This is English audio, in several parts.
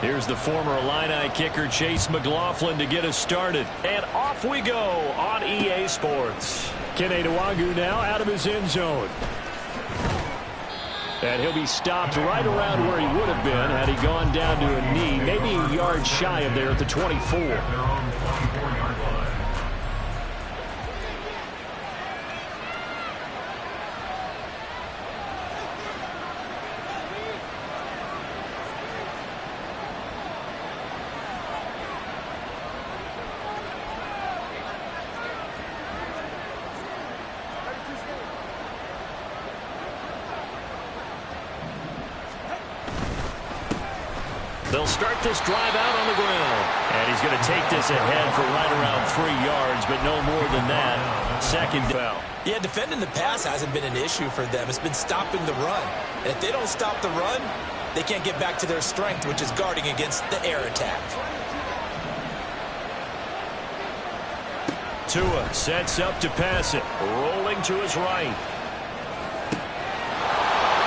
Here's the former Illini kicker Chase McLaughlin to get us started. And off we go on EA Sports. Kene Nwangu now out of his end zone. And he'll be stopped right around where he would have been had he gone down to a knee, maybe a yard shy of there at the 24. They'll start this drive out on the ground. And he's going to take this ahead for right around 3 yards, but no more than that. Second down. Yeah, defending the pass hasn't been an issue for them. It's been stopping the run. And if they don't stop the run, they can't get back to their strength, which is guarding against the air attack. Tua sets up to pass it. Rolling to his right.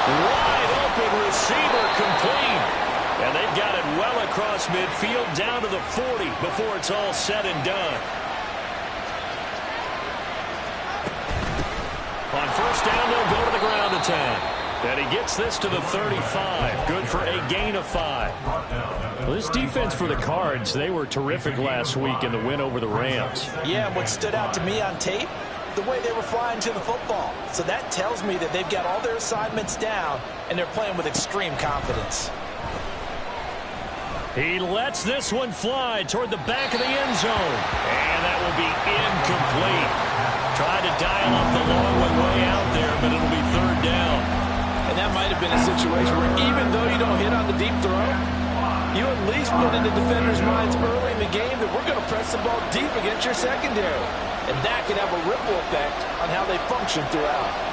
Wide open receiver complete. And they've got it well across midfield down to the 40 before it's all said and done. On first down, they'll go to the ground attack. And he gets this to the 35. Good for a gain of 5. Well, this defense for the Cards, they were terrific last week in the win over the Rams. Yeah, and what stood out to me on tape, the way they were flying to the football. So that tells me that they've got all their assignments down, and they're playing with extreme confidence. He lets this one fly toward the back of the end zone. And that will be incomplete. Tried to dial up the long one way out there, but it'll be third down. And that might have been a situation where even though you don't hit on the deep throw, you at least put in the defenders' minds early in the game that we're going to press the ball deep against your secondary. And that can have a ripple effect on how they function throughout.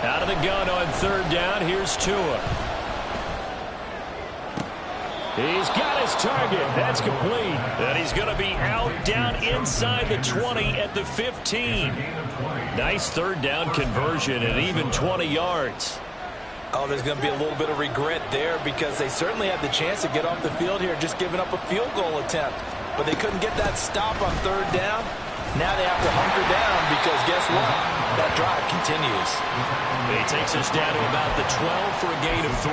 Out of the gun on third down, here's Tua. He's got his target. That's complete. And he's going to be out down inside the 20 at the 15. Nice third down conversion and even 20 yards. Oh, there's going to be a little bit of regret there because they certainly had the chance to get off the field here, just giving up a field goal attempt. But they couldn't get that stop on third down. Now they have to hunker down because guess what? That drive continues. He takes us down to about the 12 for a gain of 3.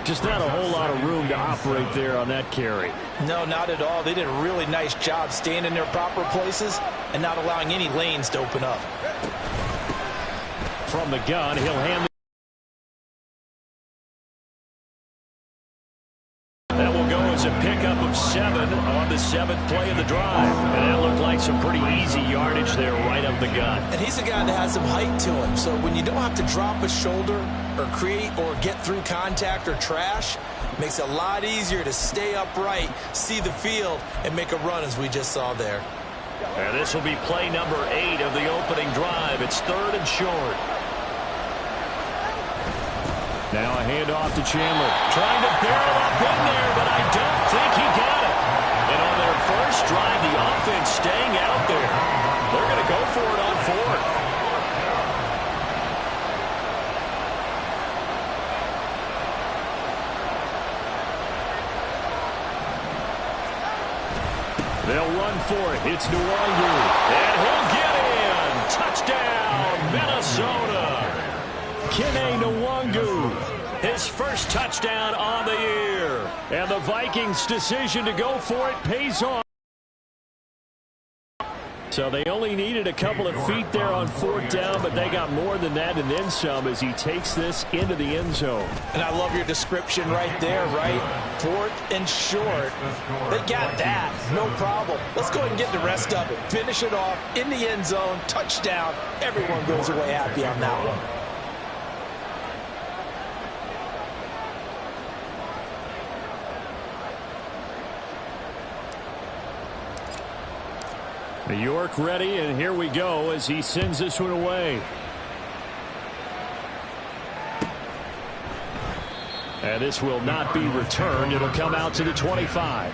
Just not a whole lot of room to operate there on that carry. No, not at all. They did a really nice job staying in their proper places and not allowing any lanes to open up. From the gun, he'll hand the that will go as a pickup of 7 on the 7th play of the drive. And that looked like some pretty easy yardage there right up the gut. And he's a guy that has some height to him. So when you don't have to drop a shoulder or create or get through contact or trash, it makes it a lot easier to stay upright, see the field, and make a run as we just saw there. And this will be play number 8 of the opening drive. It's 3rd and short. Now a handoff to Chandler. Trying to barrel up in there, but I don't think he got it. And on their first drive, the offense staying out there. They're going to go for it on 4th. They'll run for it. It's Nwangu. And he'll get in. Touchdown, Minnesota. Kene Nwangu, his first touchdown on the year. And the Vikings' decision to go for it pays off. So they only needed a couple of feet there on 4th down, but they got more than that and then some as he takes this into the end zone. And I love your description right there, right? 4th and short. They got that. No problem. Let's go ahead and get the rest of it. Finish it off in the end zone. Touchdown. Everyone goes away happy on that one. New York ready, and here we go as he sends this one away. And this will not be returned. It'll come out to the 25.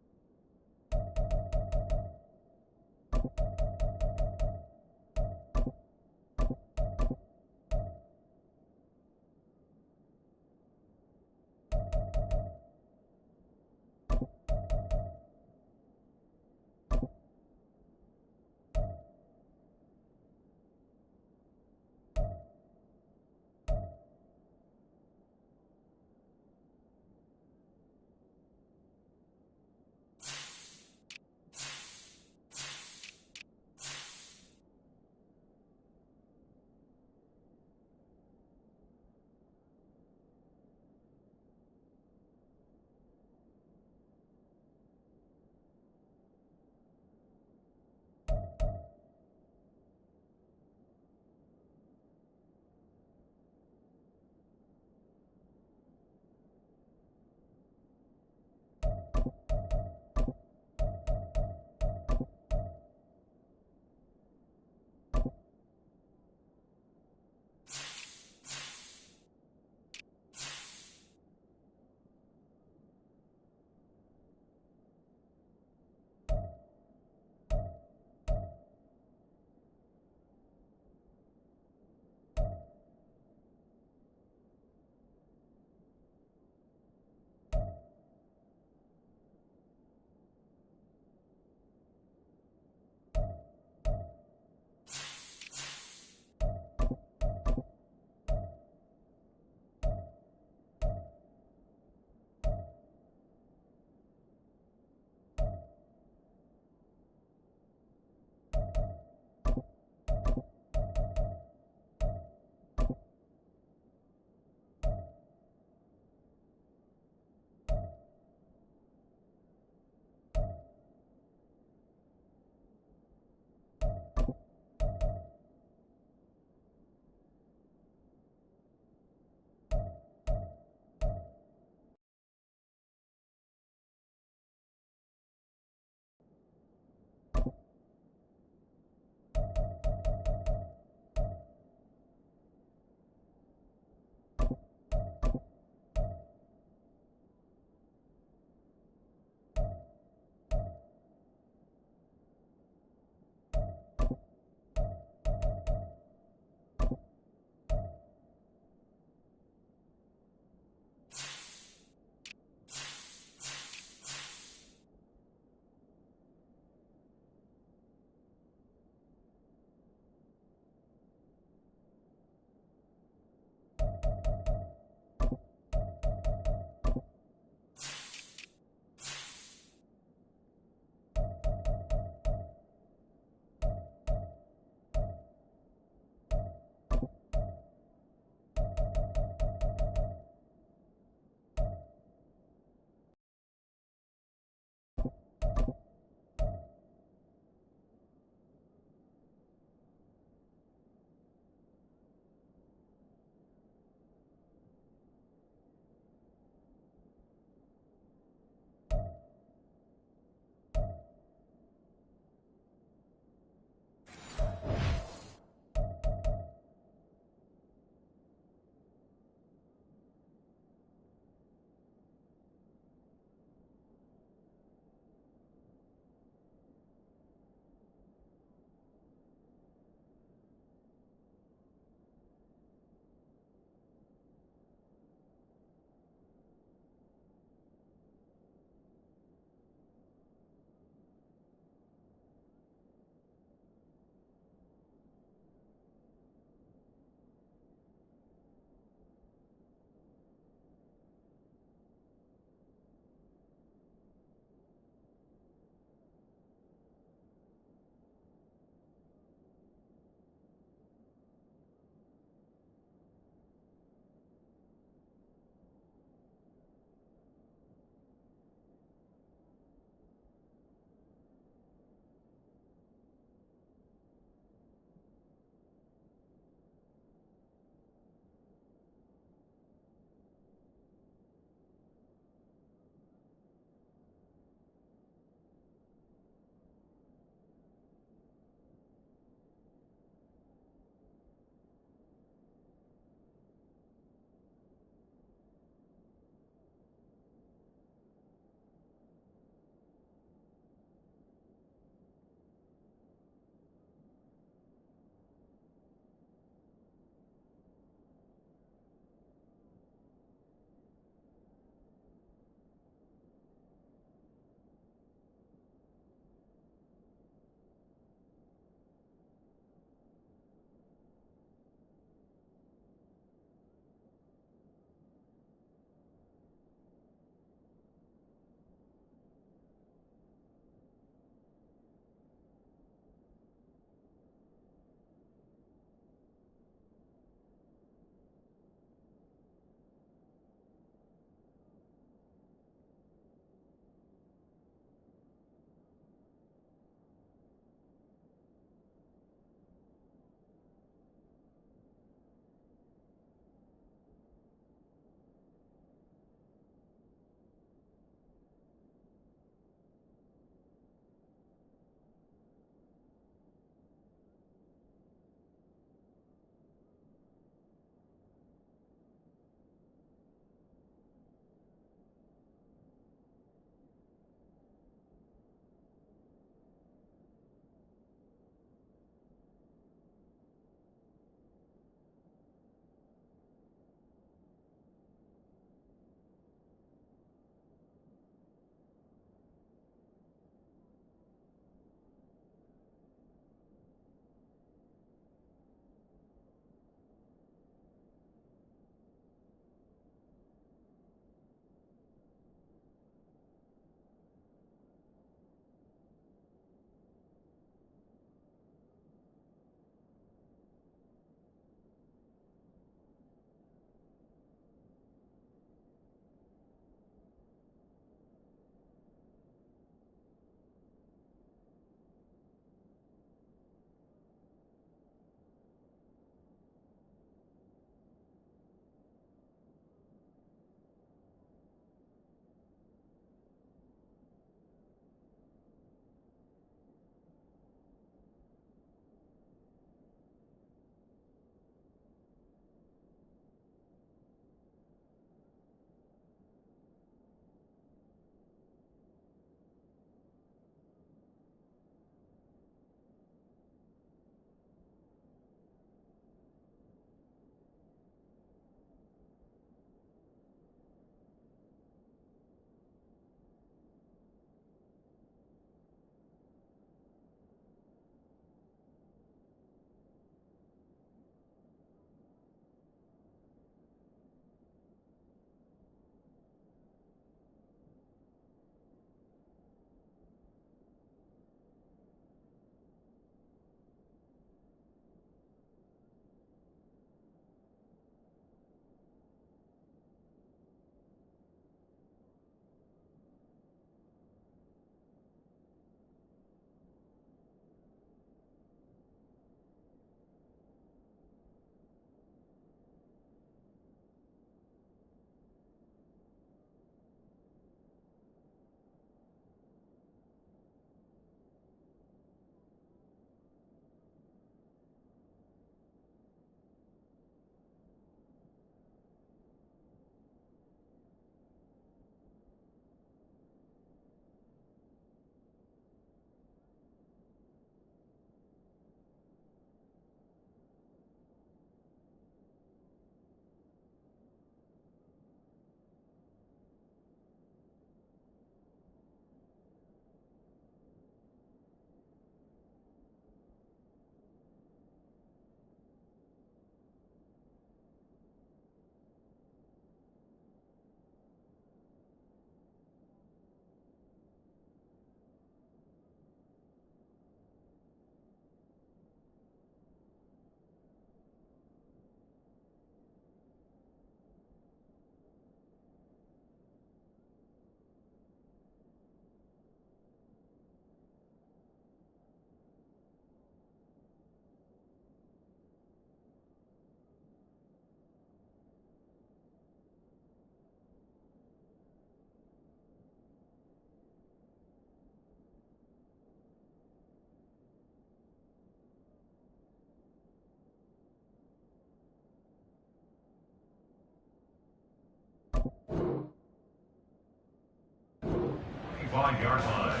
45-yard line.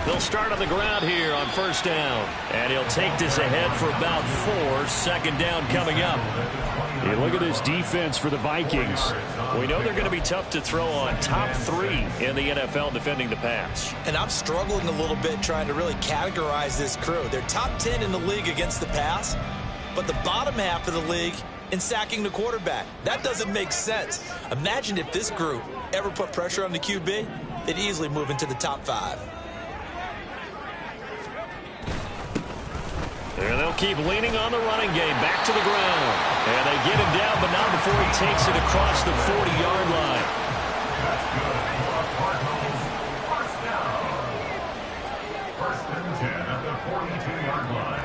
They'll start on the ground here on first down. And he'll take this ahead for about 4. Second down coming up. Hey, look at this defense for the Vikings. We know they're going to be tough to throw on. Top 3 in the NFL defending the pass. And I'm struggling a little bit trying to really categorize this crew. They're top 10 in the league against the pass, but the bottom half of the league in sacking the quarterback. That doesn't make sense. Imagine if this group ever put pressure on the QB, they'd easily move into the top 5. And they'll keep leaning on the running game. Back to the ground. And they get him down, but not before he takes it across the 40-yard line. That's good for the Cardinals. First down. First and 10 at the 42-yard line.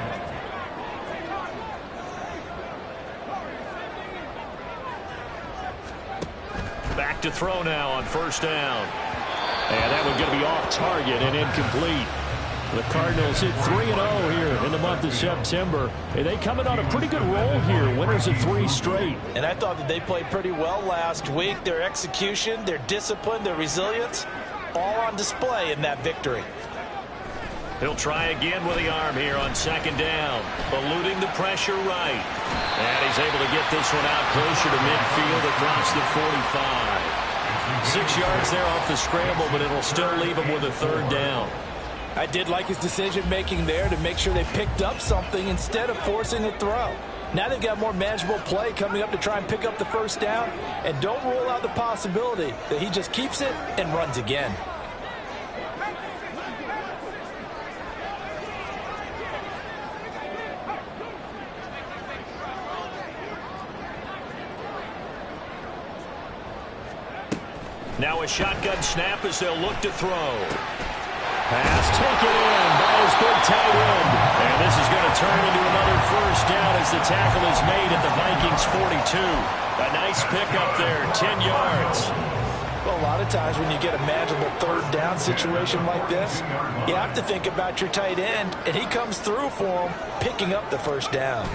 Back to throw now on first down. And that one's going to be off target and incomplete. The Cardinals hit 3-0 here in the month of September. And they coming on a pretty good roll here. Winners of 3 straight. And I thought that they played pretty well last week. Their execution, their discipline, their resilience, all on display in that victory. He'll try again with the arm here on second down. Eluding the pressure right. And he's able to get this one out closer to midfield across the 45. 6 yards there off the scramble, but it'll still leave him with a third down. I did like his decision-making there to make sure they picked up something instead of forcing a throw. Now they've got more manageable play coming up to try and pick up the first down. And don't rule out the possibility that he just keeps it and runs again. Now a shotgun snap as they'll look to throw. Pass taken in by his big tight end. And this is going to turn into another first down as the tackle is made at the Vikings 42. A nice pickup there, 10 yards. Well, a lot of times when you get a manageable third down situation like this, you have to think about your tight end, and he comes through for him, picking up the first down.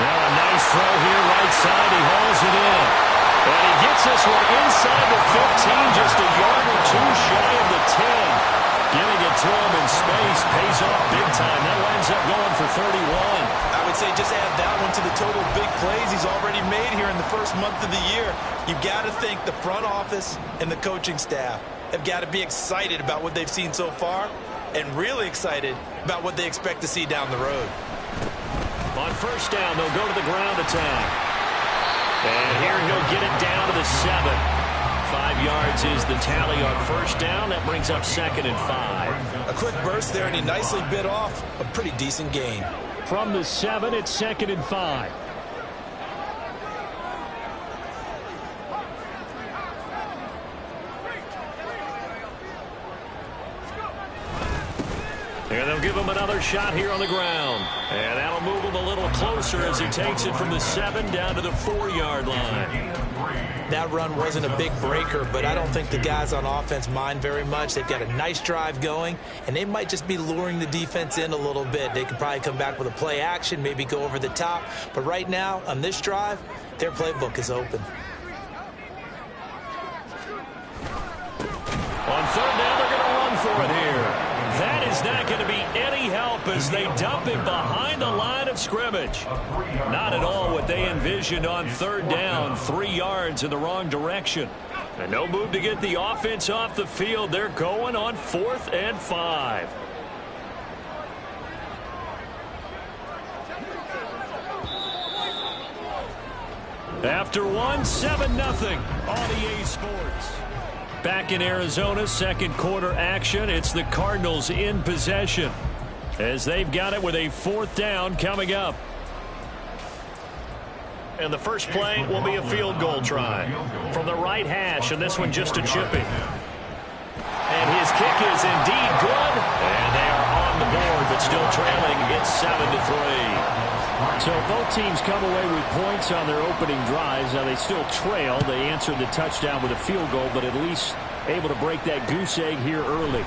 Now a nice throw here, right side. He hauls it in. And he gets this one inside the 15, just a yard or 2 shy of the 10. Giving it to him in space pays off big time. That winds up going for 31. I would say just add that one to the total big plays he's already made here in the first month of the year. You've got to think the front office and the coaching staff have got to be excited about what they've seen so far and really excited about what they expect to see down the road. On first down, they'll go to the ground attack. And here he'll get it down to the 7. 5 yards is the tally on first down. That brings up second and 5. A quick burst there, and he nicely bit off a pretty decent gain. From the 7, it's second and 5. And they'll give him another shot here on the ground. And that'll move him a little closer as he takes it from the 7 down to the 4-yard line. That run wasn't a big breaker, but I don't think the guys on offense mind very much. They've got a nice drive going, and they might just be luring the defense in a little bit. They could probably come back with a play action, maybe go over the top. But right now, on this drive, their playbook is open. On third down, they're going to run for it here. That is not going to be any help as they dump him behind the line of scrimmage. Not at all what they envisioned on third down. 3 yards in the wrong direction. And no move to get the offense off the field. They're going on 4th and 5. After 1, 7-0 on EA Sports. Back in Arizona, second quarter action. It's the Cardinals in possession as they've got it with a 4th down coming up. And the first play will be a field goal try from the right hash, and this one just a chipping. his kick is indeed good. And they are on the board, but still trailing. It's 7-3. So both teams come away with points on their opening drives. Now they still trail. They answered the touchdown with a field goal, but at least able to break that goose egg here early.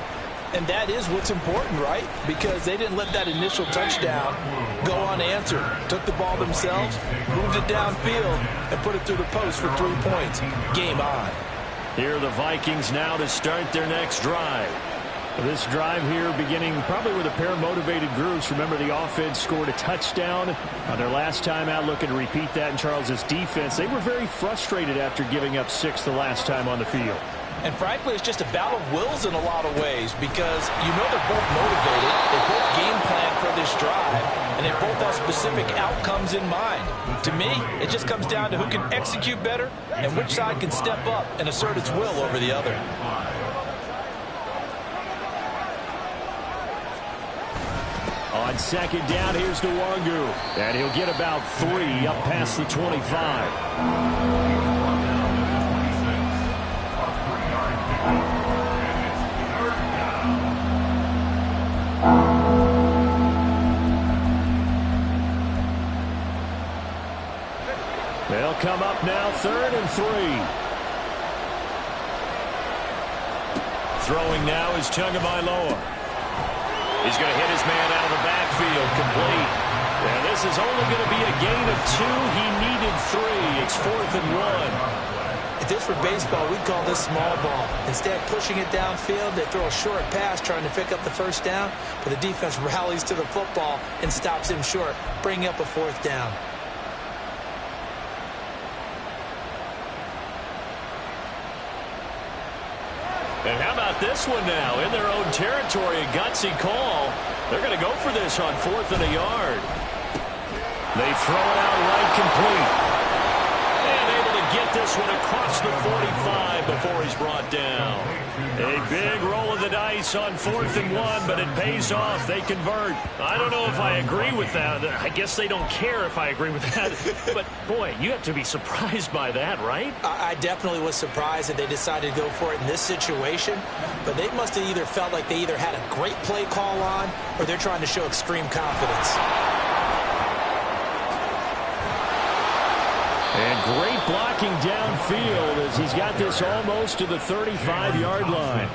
And that is what's important, right? Because they didn't let that initial touchdown go unanswered. Took the ball themselves, moved it downfield, and put it through the post for 3 points. Game on. Here are the Vikings now to start their next drive. This drive here beginning probably with a pair of motivated groups. Remember, the offense scored a touchdown on their last time out, looking to repeat that in Charles's defense. They were very frustrated after giving up 6 the last time on the field. And frankly, it's just a battle of wills in a lot of ways because you know they're both motivated. They both game plan for this drive, and they both have specific outcomes in mind. To me, it just comes down to who can execute better and which side can step up and assert its will over the other. On second down, here's Nwangu. And he'll get about 3 up past the 25. They'll come up now, 3rd and 3. Throwing now is Tagovailoa. He's going to hit his man out of the backfield, complete. And this is only going to be a gain of 2. He needed 3. It's 4th and 1. If this were baseball, we'd call this small ball. Instead of pushing it downfield, they throw a short pass trying to pick up the first down, but the defense rallies to the football and stops him short, bringing up a 4th down. And how about this one now? In their own territory, a gutsy call. They're going to go for this on 4th and a yard. They throw it out right, complete. And able to get this one across the 45 before he's brought down. A big roll of the dice on 4th and 1, but it pays off. They convert. I don't know if I agree with that. I guess they don't care if I agree with that. But, boy, you have to be surprised by that, right? I definitely was surprised that they decided to go for it in this situation, but they must have either felt like they either had a great play call on or they're trying to show extreme confidence. And great blocking downfield as he's got this almost to the 35-yard line.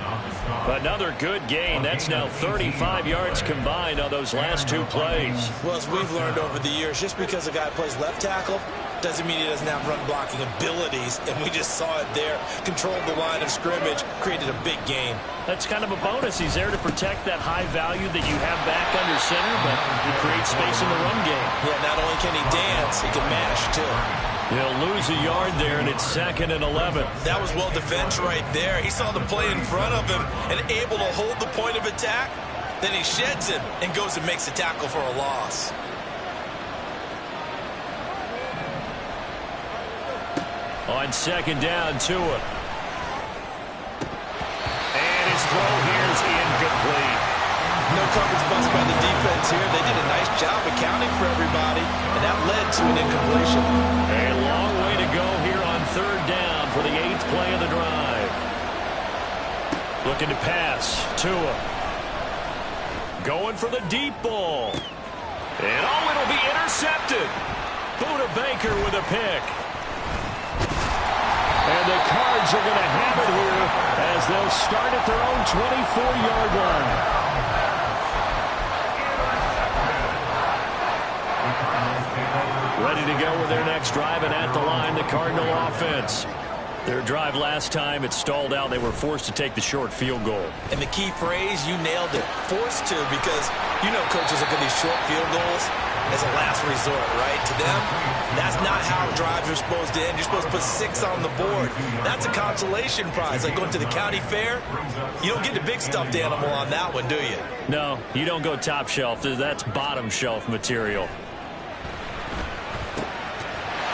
Another good gain. That's now 35 yards combined on those last 2 plays. Well, as we've learned over the years, just because a guy plays left tackle doesn't mean he doesn't have run blocking abilities, and we just saw it there. Controlled the line of scrimmage, created a big gain. That's kind of a bonus. He's there to protect that high value that you have back under center, but he creates space in the run game. Yeah, not only can he dance, he can mash, too. He'll lose a yard there, and it's 2nd and 11. That was well defense right there. He saw the play in front of him and able to hold the point of attack. Then he sheds him and goes and makes a tackle for a loss. On 2nd down, Tua. And his throw here is incomplete. No coverage bust by the defense here. They did a nice job accounting for everybody, and that led to an incompletion. A long way to go here on 3rd down for the 8th play of the drive. Looking to pass. Tua. Going for the deep ball. And it'll be intercepted. Buda Baker with a pick. And the Cards are going to have it here as they'll start at their own 24-yard line. Ready to go with their next drive, and at the line, the Cardinal offense. Their drive last time, it stalled out. They were forced to take the short field goal. And the key phrase, you nailed it. Forced to, because you know coaches look at these short field goals as a last resort, right? To them, that's not how drives are supposed to end. You're supposed to put 6 on the board. That's a consolation prize. Like going to the county fair, you don't get the big stuffed animal on that one, do you? No, you don't go top shelf. That's bottom shelf material.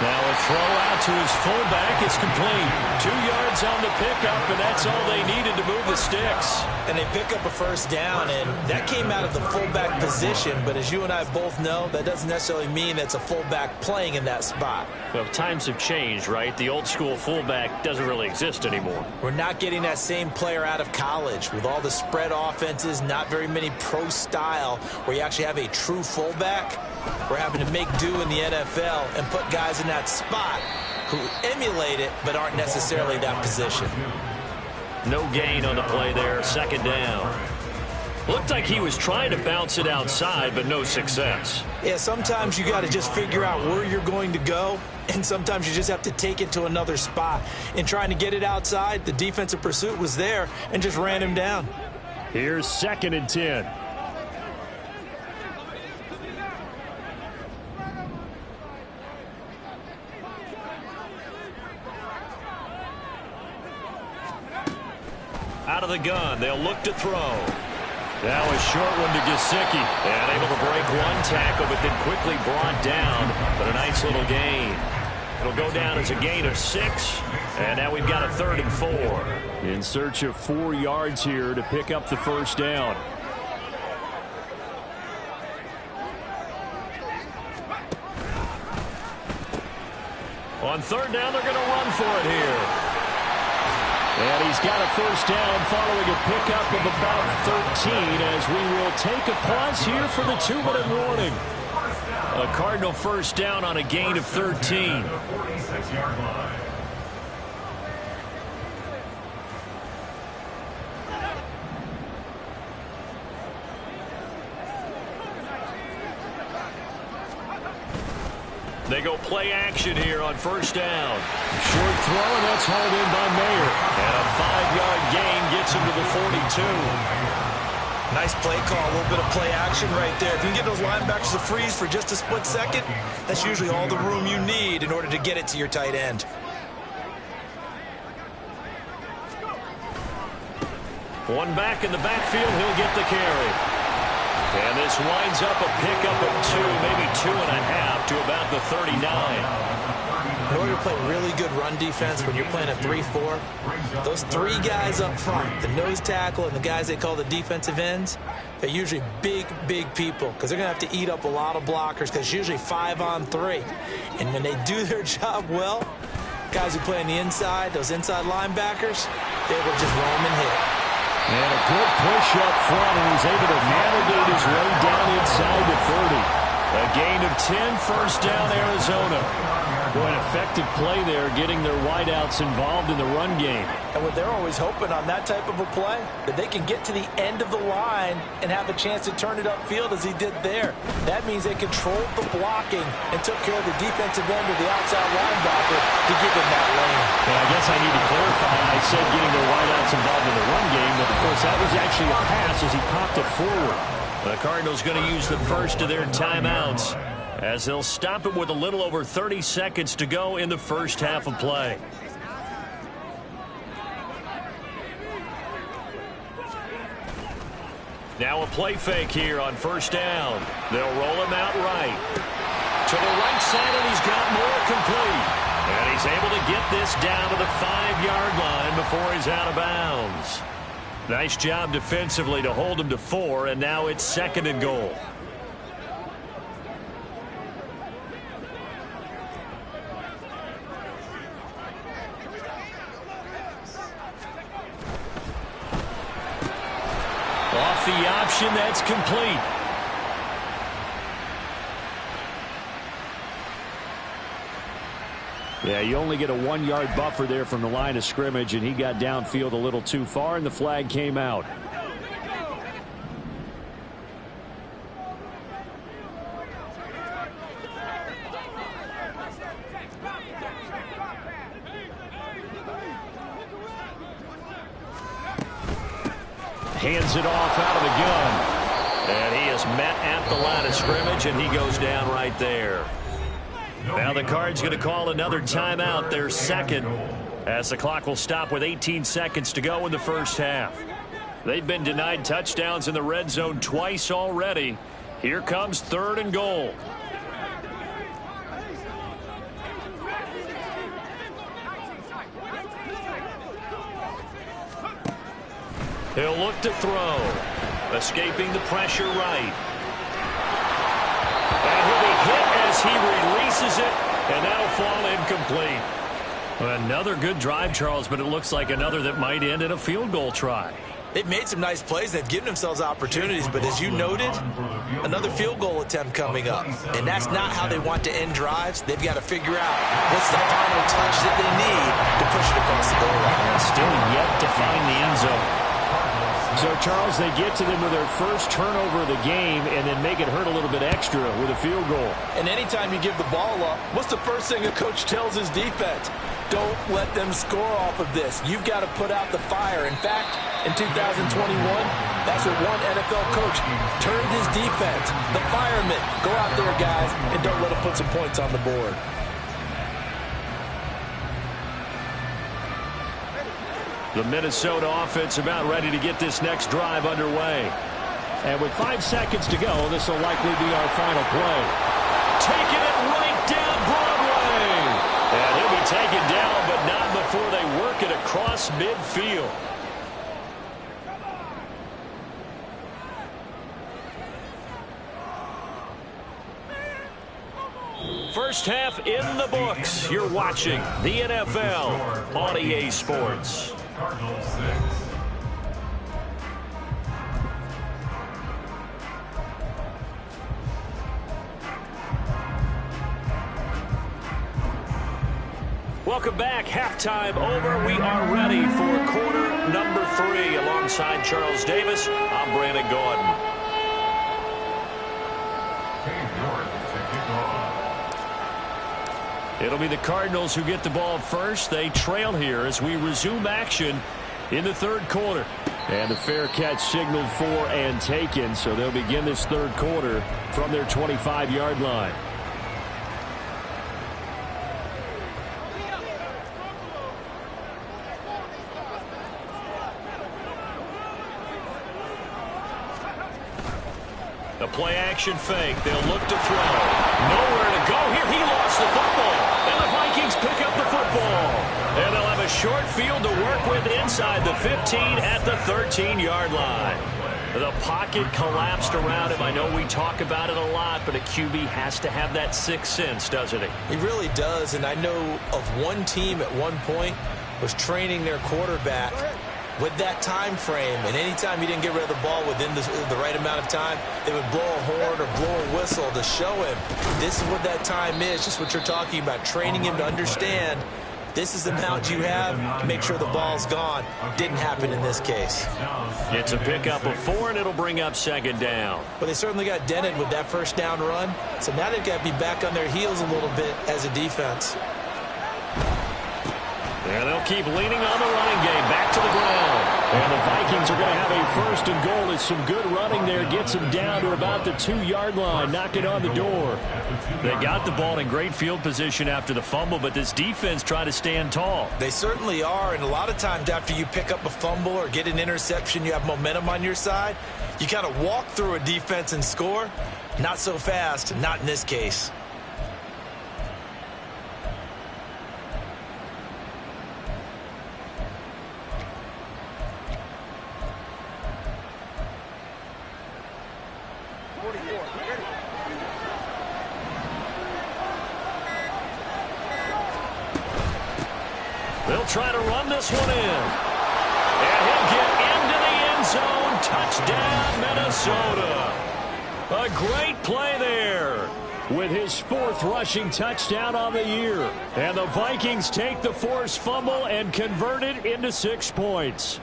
Now a throw out to his fullback. It's complete. 2 yards on the pickup, and that's all they needed to move the sticks. And they pick up a first down, and that came out of the fullback position. But as you and I both know, that doesn't necessarily mean that's a fullback playing in that spot. Well, times have changed, right? The old school fullback doesn't really exist anymore. We're not getting that same player out of college with all the spread offenses, not very many pro style where you actually have a true fullback. We're having to make do in the NFL and put guys in that spot who emulate it but aren't necessarily that position. No gain on the play there, second down. Looked like he was trying to bounce it outside, but no success. Yeah, sometimes you got to just figure out where you're going to go, and sometimes you just have to take it to another spot. In trying to get it outside, the defensive pursuit was there and just ran him down. Here's 2nd and 10. Out of the gun, they'll look to throw. Now a short one to Gesicki. And able to break one tackle, but then quickly brought down. But a nice little gain. It'll go down as a gain of 6. And now we've got a 3rd and 4. In search of 4 yards here to pick up the first down. On 3rd down, they're going to run for it here. And he's got a first down following a pickup of about 13 as we will take a pause here for the 2-minute warning. A Cardinal first down on a gain of 13. They go play action here on first down. Short throw, and that's hauled in by Mayer. And a 5-yard gain gets him to the 42. Nice play call, a little bit of play action right there. If you can get those linebackers to freeze for just a split second, that's usually all the room you need in order to get it to your tight end. One back in the backfield, he'll get the carry. And this winds up a pickup of 2, maybe 2.5 to about the 39. In order to play really good run defense when you're playing a 3-4, those 3 guys up front, the nose tackle and the guys they call the defensive ends, they're usually big, big people because they're going to have to eat up a lot of blockers because it's usually 5-on-3. And when they do their job well, guys who play on the inside, those inside linebackers, they will just roam and hit. And a good push up front, and he's able to navigate his way down inside the 30. A gain of 10, first down, Arizona. Boy, an effective play there, getting their wideouts involved in the run game. And what they're always hoping on that type of a play, that they can get to the end of the line and have a chance to turn it upfield as he did there. That means they controlled the blocking and took care of the defensive end of the outside linebacker to give him that lane. And I guess I need to clarify. I said getting their wideouts involved in the run game, but of course that was actually a pass as he popped it forward. The Cardinals going to use the first of their timeouts as they'll stop it with a little over 30 seconds to go in the first half of play. Now a play fake here on first down. They'll roll him out right. To the right side, and he's got more complete. And he's able to get this down to the 5-yard line before he's out of bounds. Nice job defensively to hold him to 4, and now it's 2nd and goal. Off the option, that's complete. Yeah, you only get a 1-yard buffer there from the line of scrimmage, and he got downfield a little too far, and the flag came out. Hands it off out of the gun. And he is met at the line of scrimmage, and he goes down right there. Now the Cards going to call another timeout, their second, as the clock will stop with 18 seconds to go in the first half. They've been denied touchdowns in the red zone twice already. Here comes 3rd and goal. He'll look to throw. Escaping the pressure right. And he'll be hit as he releases it, and that'll fall incomplete. Another good drive, Charles, but it looks like another that might end in a field goal try. They've made some nice plays. They've given themselves opportunities, but as you noted, another field goal attempt coming up. And that's not how they want to end drives. They've got to figure out what's the final touch that they need to push it across the goal line. Still yet to find the end zone. So, Charles, they get to them with their first turnover of the game and then make it hurt a little bit extra with a field goal. And anytime you give the ball up, what's the first thing a coach tells his defense? Don't let them score off of this. You've got to put out the fire. In fact, in 2021, that's what one NFL coach turned his defense. The firemen. Go out there, guys, and don't let them put some points on the board. The Minnesota offense about ready to get this next drive underway. And with 5 seconds to go, this will likely be our final play. Taking it right down Broadway. And he'll be taken down, but not before they work it across midfield. First half in the books. You're watching the NFL on EA Sports. Cardinals 6. Welcome back. Halftime over. We are ready for quarter number 3. Alongside Charles Davis, I'm Brandon Gordon. It'll be the Cardinals who get the ball first. They trail here as we resume action in the third quarter. And the fair catch signaled for and taken, so they'll begin this third quarter from their 25-yard line. The play-action fake. They'll look to throw. Nowhere to go here. He lost the football. And the Vikings pick up the football. And they'll have a short field to work with inside the 15 at the 13-yard line. The pocket collapsed around him. I know we talk about it a lot, but a QB has to have that sixth sense, doesn't he? He really does, and I know of one team at one point was training their quarterback with that time frame, and anytime he didn't get rid of the ball within the right amount of time, they would blow a horn or blow a whistle to show him this is what that time is, just what you're talking about, training him to understand this is the amount you have, make sure the ball's gone. Didn't happen in this case. It's a pickup of 4, and it'll bring up second down. But they certainly got dented with that first down run, so now they've got to be back on their heels a little bit as a defense. And they'll keep leaning on the running game. Back to the ground. And the Vikings are going to have a first and goal. It's some good running there. Gets them down to about the 2-yard line. Knock it on the door. They got the ball in great field position after the fumble, but this defense tried to stand tall. They certainly are, and a lot of times after you pick up a fumble or get an interception, you have momentum on your side. You kind of walk through a defense and score. Not so fast, not in this case. They'll try to run this one in. And he'll get into the end zone. Touchdown, Minnesota. A great play there with his 4th rushing touchdown on the year. And the Vikings take the forced fumble and convert it into 6 points.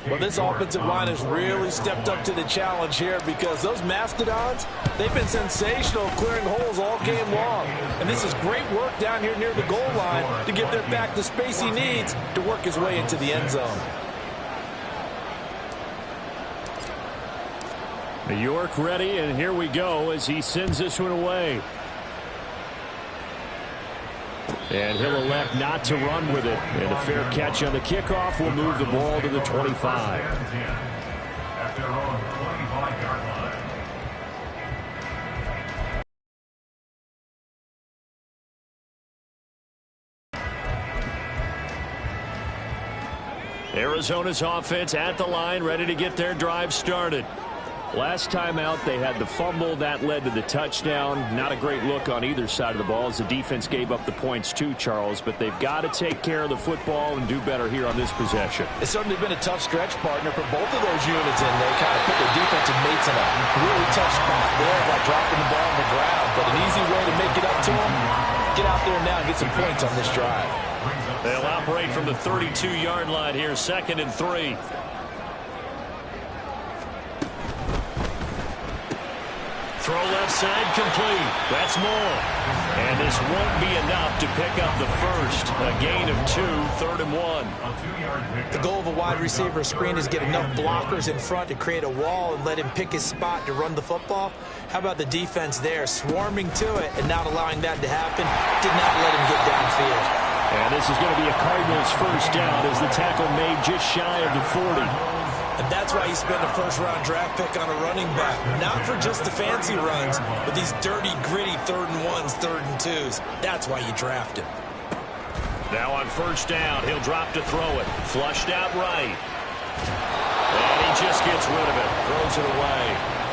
Well, this offensive line has really stepped up to the challenge here because those Mastodons, they've been sensational clearing holes all game long. And this is great work down here near the goal line to give their back the space he needs to work his way into the end zone. New York ready, and here we go as he sends this one away. And he'll elect not to run with it. And a fair catch on the kickoff will move the ball to the 25. At their own 25-yard line. They're Arizona's offense at the line, ready to get their drive started. Last time out, they had the fumble. That led to the touchdown. Not a great look on either side of the ball as the defense gave up the points too, Charles. But they've got to take care of the football and do better here on this possession. It's certainly been a tough stretch, partner, for both of those units, and they kind of put their defensive mates in a really tough spot there by dropping the ball on the ground. But an easy way to make it up to them, get out there now and get some points on this drive. They'll operate from the 32-yard line here, 2nd and 3. Throw left side complete. That's more. And this won't be enough to pick up the first. A gain of 2, 3rd and 1. The goal of a wide receiver screen is get enough blockers in front to create a wall and let him pick his spot to run the football. How about the defense there, swarming to it and not allowing that to happen? Did not let him get downfield. And this is going to be a Cardinals first down as the tackle made just shy of the 40. And that's why you spend a first-round draft pick on a running back. Not for just the fancy runs, but these dirty, gritty 3rd and 1s, 3rd and 2s. That's why you draft him. Now on first down, he'll drop to throw it. Flushed out right. And he just gets rid of it. Throws it away.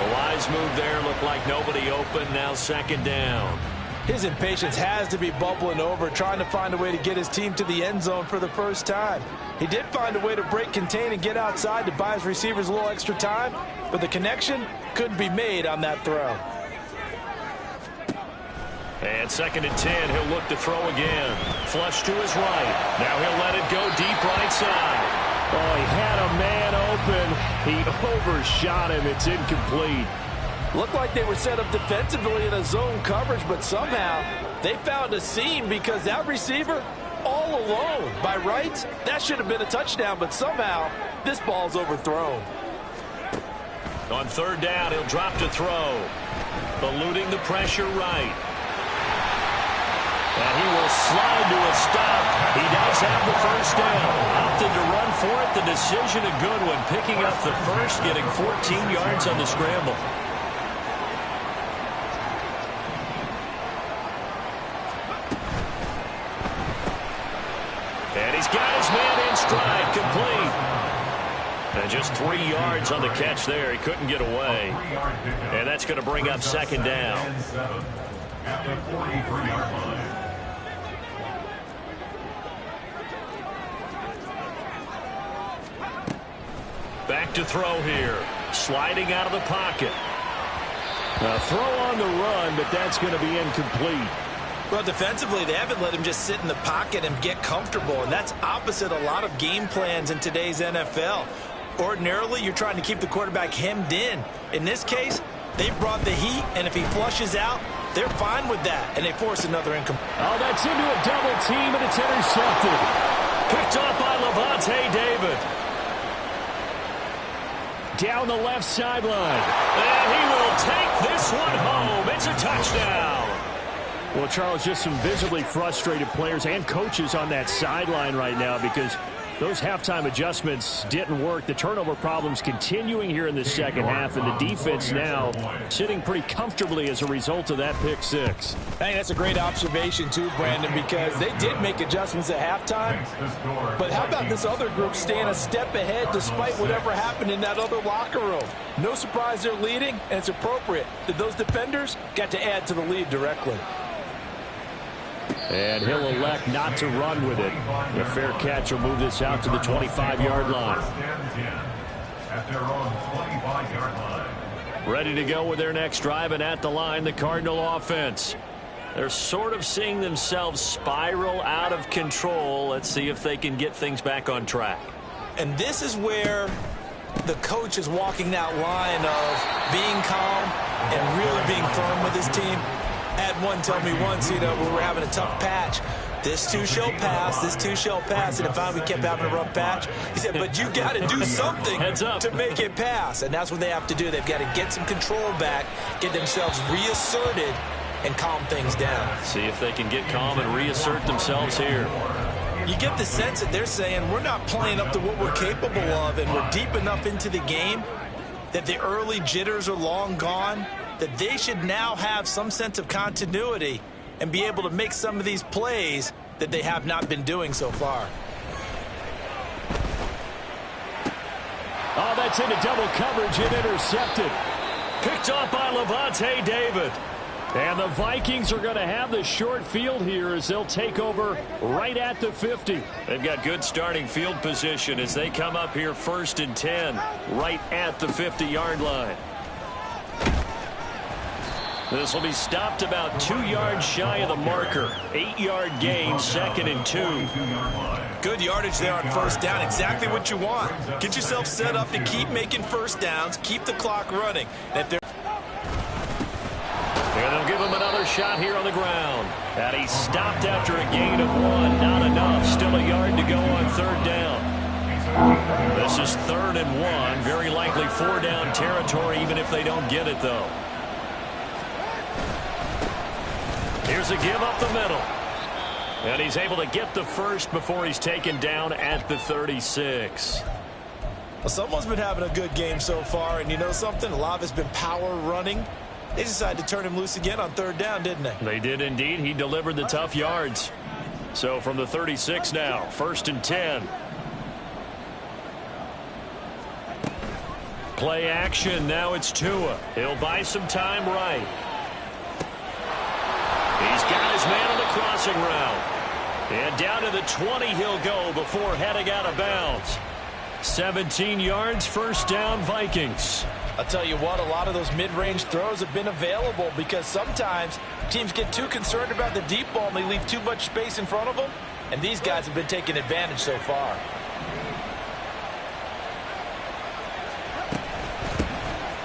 A wise move there. Looked like nobody open. Now 2nd down. His impatience has to be bubbling over, trying to find a way to get his team to the end zone for the first time. He did find a way to break contain and get outside to buy his receivers a little extra time, but the connection couldn't be made on that throw. And 2nd and 10, he'll look to throw again. Flush to his right. Now he'll let it go deep right side. Oh, he had a man open. He overshot him. It's incomplete. Looked like they were set up defensively in a zone coverage, but somehow they found a seam because that receiver all alone. By rights, that should have been a touchdown, but somehow this ball's overthrown. On 3rd down, he'll drop to throw. Eluding the pressure right. And he will slide to a stop. He does have the first down. Opted to run for it. The decision a good one. Picking up the first, getting 14 yards on the scramble. And he's got his man in stride, complete. And just 3 yards on the catch there. He couldn't get away. And that's going to bring up 2nd down. At the 43-yard line. Back to throw here. Sliding out of the pocket. A throw on the run, but that's going to be incomplete. Well, defensively, they haven't let him just sit in the pocket and get comfortable, and that's opposite a lot of game plans in today's NFL. Ordinarily, you're trying to keep the quarterback hemmed in. In this case, they brought the heat, and if he flushes out, they're fine with that, and they force another incomplete. Oh, that's into a double team, and it's intercepted. Picked up by Levante David. Down the left sideline. And he will take this one home. It's a touchdown. Well, Charles, just some visibly frustrated players and coaches on that sideline right now because those halftime adjustments didn't work. The turnover problems continuing here in the second half, and the defense now sitting pretty comfortably as a result of that pick six. I think that's a great observation too, Brandon, because they did make adjustments at halftime. But how about this other group staying a step ahead despite whatever happened in that other locker room? No surprise they're leading, and it's appropriate that those defenders got to add to the lead directly. And he'll elect not to run with it. A fair catch will move this out to the 25-yard line. At their own 25-yard line. Ready to go with their next drive, and at the line, the Cardinal offense. They're sort of seeing themselves spiral out of control. Let's see if they can get things back on track. And this is where the coach is walking that line of being calm and really being firm with his team. Had one tell me once, we were having a tough patch. This too shall pass, this too shall pass. And finally we kept having a rough patch. He said, but you got to do something to make it pass. And that's what they have to do. They've got to get some control back, get themselves reasserted, and calm things down. See if they can get calm and reassert themselves here. You get the sense that they're saying we're not playing up to what we're capable of, and we're deep enough into the game that the early jitters are long gone, that they should now have some sense of continuity and be able to make some of these plays that they have not been doing so far. gets into double coverage and intercepted. Picked off by Levante David. And the Vikings are going to have the short field here as they'll take over right at the 50. They've got good starting field position as they come up here 1st and 10 right at the 50-yard line. This will be stopped about 2 yards shy of the marker. 8-yard gain, 2nd and 2. Good yardage there on 1st down. Exactly what you want. Get yourself set up to keep making 1st downs. Keep the clock running. And they'll give him another shot here on the ground. And he's stopped after a gain of 1. Not enough. Still a yard to go on 3rd down. This is 3rd and 1. Very likely 4-down territory, even if they don't get it, though. Here's a give up the middle. And he's able to get the first before he's taken down at the 36. Well, someone's been having a good game so far, and you know something? A lot of it's been power running. They decided to turn him loose again on 3rd down, didn't they? They did indeed. He delivered the tough yards. So from the 36 now, 1st and 10. Play action. Now it's Tua. He'll buy some time right. He's got his man on the crossing route. And down to the 20 he'll go before heading out of bounds. 17 yards, 1st down, Vikings. I'll tell you what, a lot of those mid-range throws have been available because sometimes teams get too concerned about the deep ball and they leave too much space in front of them. And these guys have been taking advantage so far.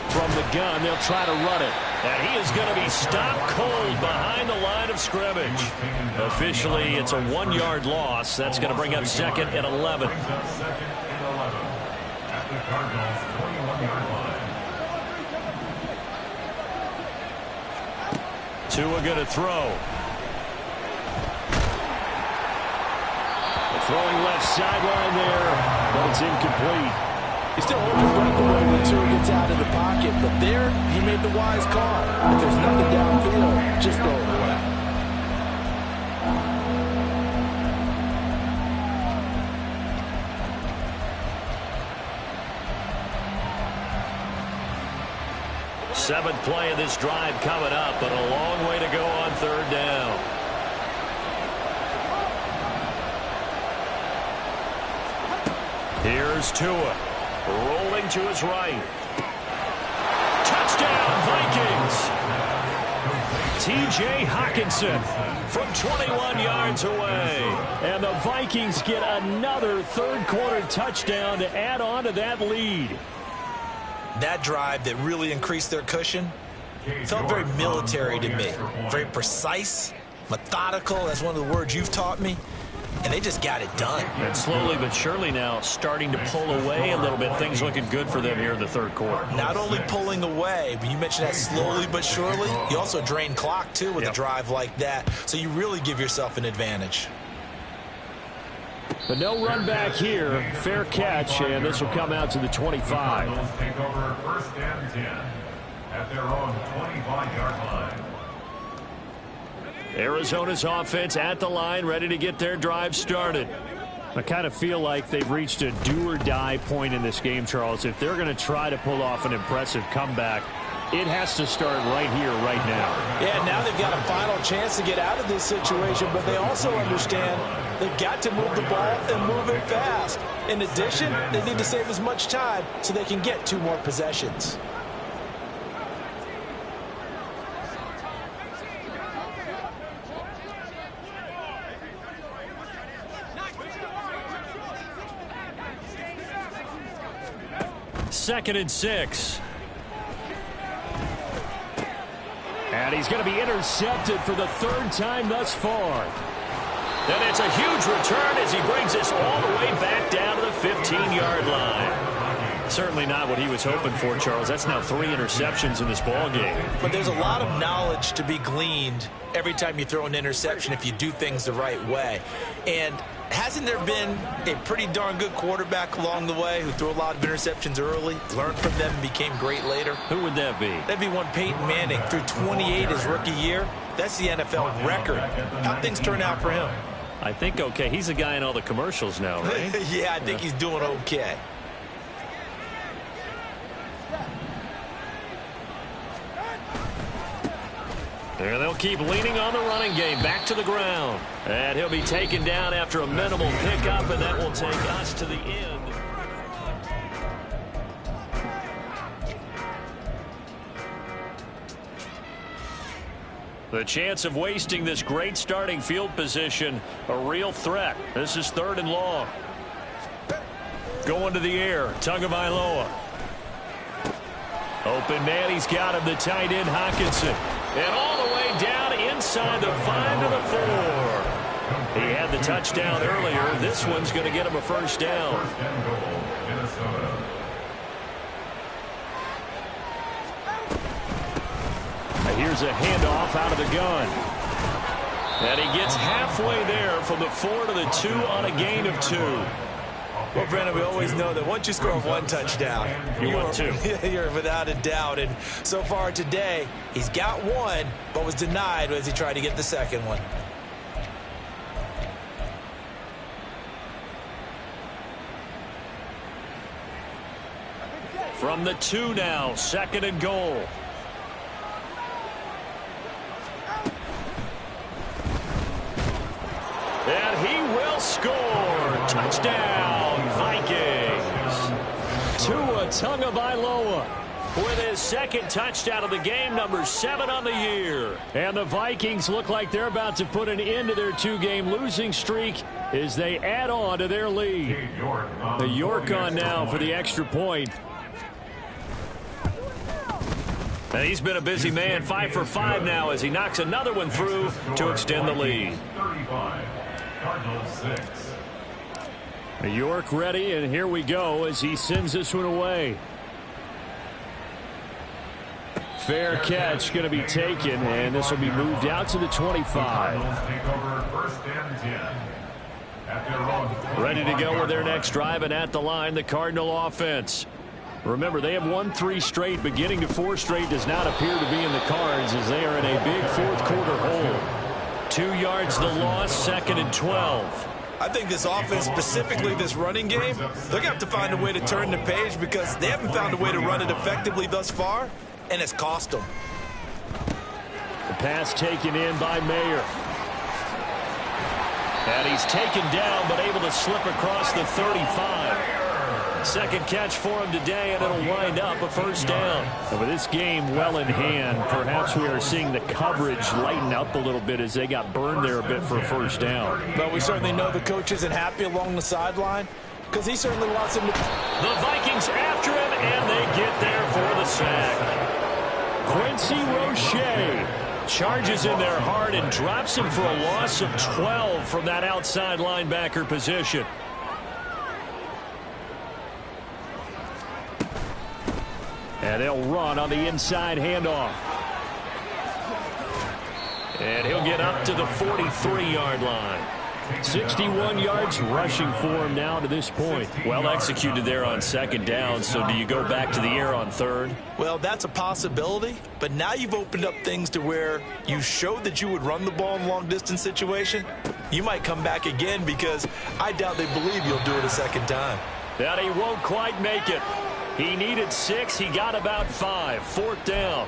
From the gun, they'll try to run it. And he is going to be stopped cold behind the line of scrimmage. Officially, it's a 1-yard loss. That's going to bring up 2nd and 11. At the Cardinals' 21-yard line. Tua going to throw. Throwing left sideline there, but it's incomplete. He's still holding his breath away when Tua gets out of the pocket, but there he made the wise call. If there's nothing downfield, just throw it away. Seventh play of this drive coming up, but a long way to go on 3rd down. Here's Tua, rolling to his right. Touchdown, Vikings! T.J. Hockenson from 21 yards away. And the Vikings get another 3rd-quarter touchdown to add on to that lead. That drive that really increased their cushion felt very military to me. Very precise, methodical. That's one of the words you've taught me. And they just got it done. And slowly but surely now starting to pull away a little bit. Things looking good for them here in the 3rd quarter. Not only pulling away, but you mentioned that slowly but surely. You also drain clock, too, with a drive like that. So you really give yourself an advantage. But no run back here. Fair catch, and this will come out to the 25. Take over 1st and 10 at their own 25-yard line. Arizona's offense at the line, ready to get their drive started. I kind of feel like they've reached a do-or-die point in this game, Charles. If they're going to try to pull off an impressive comeback, it has to start right here, right now. Yeah, now they've got a final chance to get out of this situation, but they also understand they've got to move the ball and move it fast. In addition, they need to save as much time so they can get 2 more possessions. Second and 6. And he's going to be intercepted for the 3rd time thus far. And it's a huge return as he brings us all the way back down to the 15-yard line. Certainly not what he was hoping for, Charles. That's now 3 interceptions in this ball game. But there's a lot of knowledge to be gleaned every time you throw an interception if you do things the right way. And hasn't there been a pretty darn good quarterback along the way who threw a lot of interceptions early, learned from them, and became great later? Who would that be? That'd be one Peyton Manning. Threw 28 his rookie year. That's the NFL record. How'd things turn out for him? I think okay. He's a guy in all the commercials now, right? Yeah, I think he's doing okay. And they'll keep leaning on the running game back to the ground. And he'll be taken down after a minimal pickup, and that will take us to the end. The chance of wasting this great starting field position, a real threat. This is 3rd and long. Going to the air, Tagovailoa. Open man, he's got him, the tight end Hockenson. And all the way down inside the 5 to the 4. He had the touchdown earlier. This one's going to get him a first down. First and goal, Minnesota. Here's a handoff out of the gun. And he gets halfway there from the 4 to the 2 on a gain of 2. Well, Brandon, we always know that once you score 1 touchdown, you're without a doubt. And so far today, he's got 1, but was denied as he tried to get the second one. From the 2 now, 2nd and goal. And he will score. Touchdown, Vikings. Tua Tagovailoa with his 2nd touchdown of the game, number 7 on the year. And the Vikings look like they're about to put an end to their 2-game losing streak as they add on to their lead. The York on now for the extra point. And he's been a busy man, 5 for 5 now as he knocks another one through to extend the lead. 35. Cardinals 6. York ready, and here we go as he sends this one away. Fair catch going to be taken, and this will be moved out to the 25. Cardinals take over 1st and 10. At their own. Ready to go with their next drive, and at the line, the Cardinal offense. Remember, they have won 3 straight. Beginning to 4 straight does not appear to be in the cards as they are in a big 4th quarter hole. 2 yards the loss, 2nd and 12. I think this offense, specifically this running game, they're going to have to find a way to turn the page because they haven't found a way to run it effectively thus far, and it's cost them. The pass taken in by Mayer. And he's taken down but able to slip across the 35. 2nd catch for him today, and it'll wind up a first down. And with this game well in hand, perhaps we are seeing the coverage lighten up a little bit as they got burned there a bit for a first down. But we certainly know the coach isn't happy along the sideline because he certainly wants him to. The Vikings after him, and they get there for the sack. Quincy Roche charges in there hard and drops him for a loss of 12 from that outside linebacker position. And they'll run on the inside handoff. And he'll get up to the 43-yard line. 61 yards rushing for him now to this point. Well executed there on 2nd down, so do you go back to the air on 3rd? Well, that's a possibility, but now you've opened up things to where you showed that you would run the ball in long-distance situation. You might come back again because I doubt they believe you'll do it a 2nd time. That he won't quite make it. He needed 6. He got about 5. 4th down.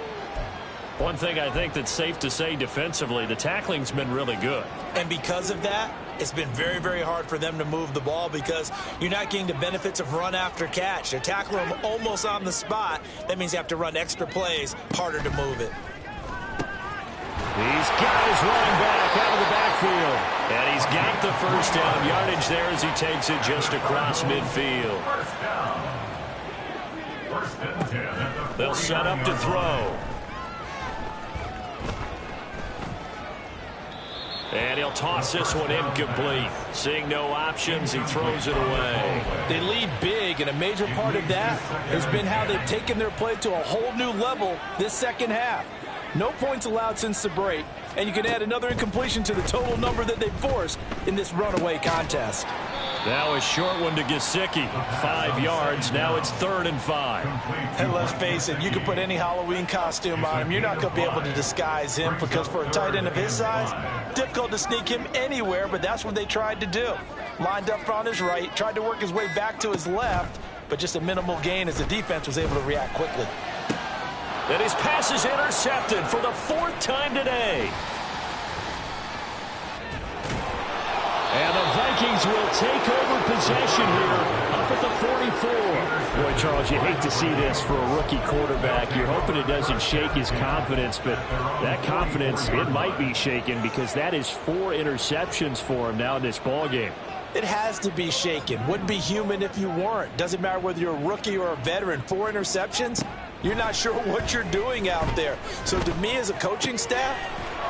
One thing I think that's safe to say defensively, the tackling's been really good. And because of that, it's been very, very hard for them to move the ball because you're not getting the benefits of run after catch. They're tackling him almost on the spot. That means you have to run extra plays, harder to move it. He's got his running back out of the backfield. And he's got the first down yardage there as he takes it just across midfield. First down. 1st and 10 at the They'll set up to throw. And he'll toss this one incomplete. Seeing no options, he throws it away. They lead big, and a major part of that has been how they've taken their play to a whole new level this 2nd half. No points allowed since the break, and you can add another incompletion to the total number that they've forced in this runaway contest. Now a short one to Gesicki. 5 yards. Now it's 3rd and 5. And let's face it, you can put any Halloween costume on him. You're not going to be able to disguise him because for a tight end of his size, difficult to sneak him anywhere, but that's what they tried to do. Lined up on his right, tried to work his way back to his left, but just a minimal gain as the defense was able to react quickly. And his pass is intercepted for the 4th time today. And the Vikings will take over possession here up at the 44. Boy, Charles, you hate to see this for a rookie quarterback. You're hoping it doesn't shake his confidence, but that confidence, it might be shaken because that is 4 interceptions for him now in this ballgame. It has to be shaken. Wouldn't be human if you weren't. Doesn't matter whether you're a rookie or a veteran. 4 interceptions, you're not sure what you're doing out there. So to me as a coaching staff,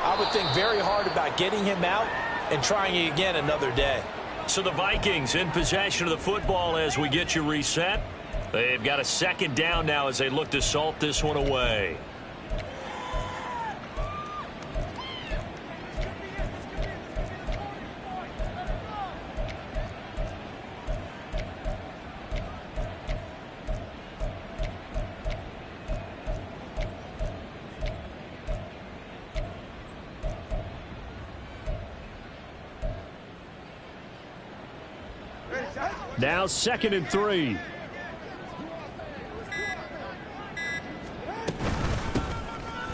I would think very hard about getting him out and trying it again another day. So the Vikings in possession of the football as we get you reset. They've got a 2nd down now as they look to salt this one away. Now 2nd and 3.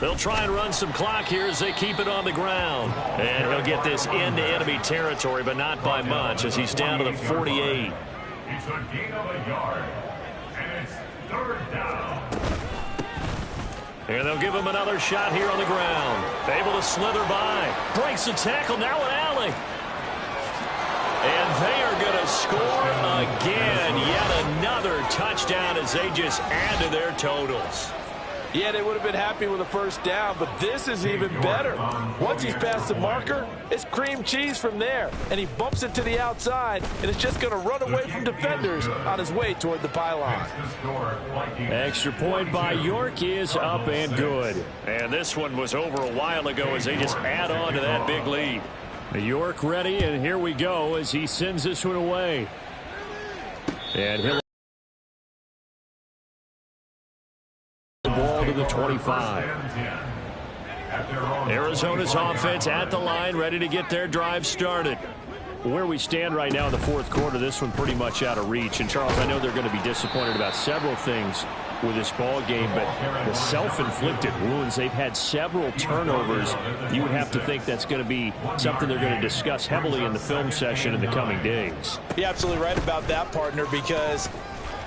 They'll try and run some clock here as they keep it on the ground. And he'll get this into enemy territory, but not by much as he's down to the 48. It's a gain of a yard. And it's 3rd down. And they'll give him another shot here on the ground. Able to slither by. Breaks the tackle. Now an alley. And they are going to score again. Yet another touchdown as they just add to their totals. Yeah, they would have been happy with a 1st down, but this is even better. Once he's past the marker, it's cream cheese from there. And he bumps it to the outside, and it's just going to run away from defenders on his way toward the pylon. Extra point by York is up and good. And this one was over a while ago as they just add on to that big lead. York ready, and here we go as he sends this one away. And he'll the ball to the 25. Arizona's offense at the line, ready to get their drive started. Where we stand right now in the 4th quarter, this one pretty much out of reach. And, Charles, I know they're going to be disappointed about several things with this ball game, but the self-inflicted wounds, they've had several turnovers. You would have to think that's going to be something they're going to discuss heavily in the film session in the coming days. You're absolutely right about that, partner, because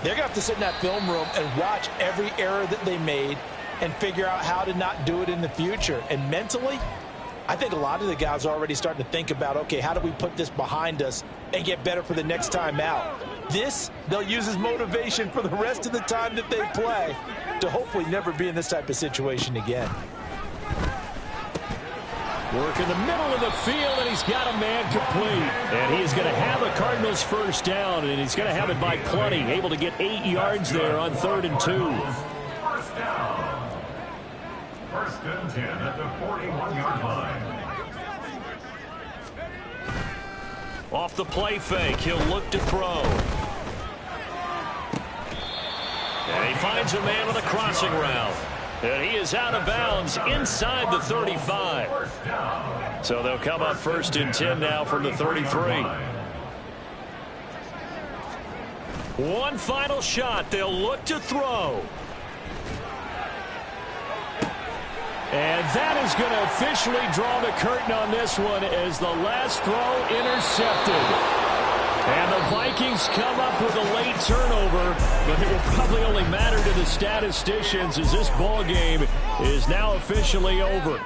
they're going to have to sit in that film room and watch every error that they made and figure out how to not do it in the future. And mentally, I think a lot of the guys are already starting to think about, okay, how do we put this behind us and get better for the next time out? This, they'll use as motivation for the rest of the time that they play to hopefully never be in this type of situation again. Work in the middle of the field, and he's got a man complete. And he is going to have a Cardinals 1st down, and he's going to have it by plenty. Able to get 8 yards there on 3rd and 2. 1st down. 1st and 10 at the 41-yard line. Off the play fake, he'll look to throw. And he finds a man on a crossing route. And he is out of bounds inside the 35. So they'll come up 1st and 10 now from the 33. One final shot. They'll look to throw. And that is going to officially draw the curtain on this one as the last throw intercepted. And the Vikings come up with a late turnover, but it will probably only matter to the statisticians as this ball game is now officially over.